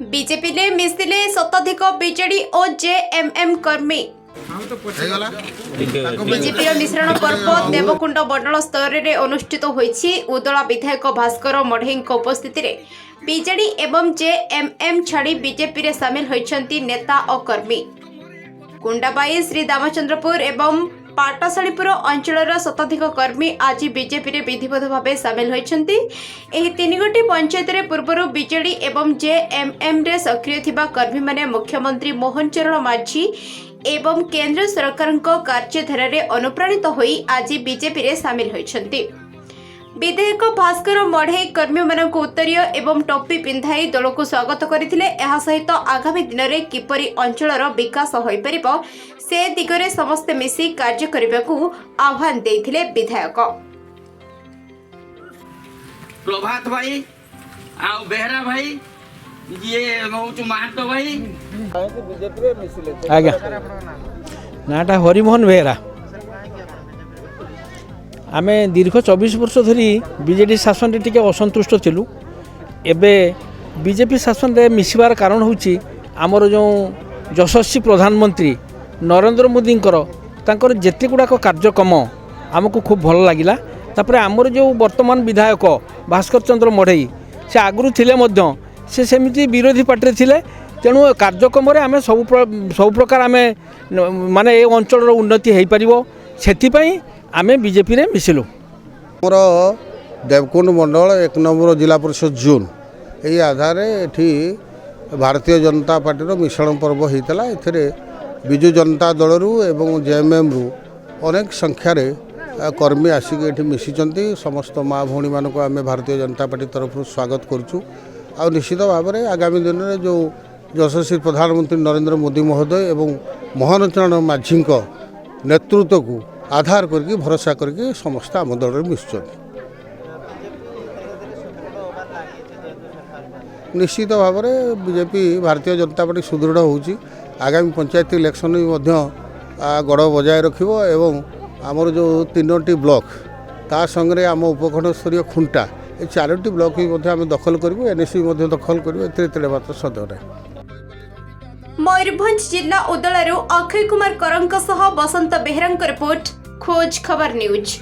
BJP ने मिसिले शताधिक BJD और जेएमएम कर्मी। बीजेपी मिश्रण पर्व देवकुंड मंडल स्तर में अनुष्ठित होईछि। उदला विधायक भास्कर मढ़ई उपस्थिति रे बीजेडी एवं जेएमएम छाड़ी बीजेपी रे शामिल होइछंती नेता और कर्मी। कुंडाबाई श्री दामचंद्रपुर एवं पाटशालीपुर अंचल शताधिक कर्मी आज बीजेपी रे विधिवत भाव सामिल होइछंती। एही तीन गोटी पंचायत रे पूर्वरु बीजेडी एवं जेएमएम रे सक्रिय थिबा कर्मी माने मुख्यमंत्री मोहन चरण माझी एवं केंद्र सरकार कार्यधारा रे अनुप्राणित होई आज बीजेपी रे सामिल होइछंती। विधायक भास्कर मढ़ई कर्मी मानक उत्तरीय एवं टोपी पिंधाई दल को स्वागत करथिले। एहा सहित आगामी दिन में किपरि अंचलर विकास होई परिबो से दिगरे समस्त मिसी कार्य करबाकू आह्वान देथिले विधायक। प्रभात भाई आ बेहरा भाई ये मौचु महतो भाई आज्ञा नाटा हरिमोहन बेहरा। आमे दीर्घ 24 वर्ष धरी बीजेडी शासन टी असंतुष्ट थिलु। एबे बीजेपी शासन रे मिसिबार कारण होची आमर जो यशस्वी प्रधानमंत्री नरेंद्र मोदी तांकर जेते गुड़ाक कार्यक्रम आमको खूब भल लगिला। तापर आमर जो वर्तमान विधायक भास्कर चंद्र मढ़ई से आगुरी थिले मध्य से सेमिति विरोधी पार्टी थिले। तेणु कार्यक्रम आम सब प्रकार आम माने ए अंचल उन्नति हो पारिबो सेथिपई आमे बीजेपी रे मिसिलु। मोर देवकुंड मंडल 1 नंबर जिला परिषद जोन यही आधार एठी भारतीय जनता पार्टी मिश्रण पर्व होता। एथिरे विजु जनता दल रु एवं जेएमएम रु अनेक संख्यार कर्मी आसिक एठी मिशिचंती। समस्त माँ भौणी मानक आमे भारतीय जनता पार्टी तरफ स्वागत करूँ। आ निश्चित भाव में आगामी दिन में जो यशस्वी प्रधानमंत्री नरेंद्र मोदी महोदय एवं मोहन चरण माझी नेतृत्व को आधार करके भरोसा करके समस्त आम दल मिशुं। निश्चित भाव में बीजेपी भारतीय जनता पार्टी सुदृढ़ होची। आगामी पंचायत इलेक्शन गड़ बजाय रखिबो एवं आमर जो 3टी ब्लॉक ता संगे आम उपखंड स्तरीय खुंटा ये 4टी ब्लॉक भी आम दखल करूँ। एनएससी दखल करूँ। एते मात्र सदर मयूरभंज जिला उदलारू अक्षय कुमार करंक सह बसंत बेहरा रिपोर्ट खोज खबर न्यूज।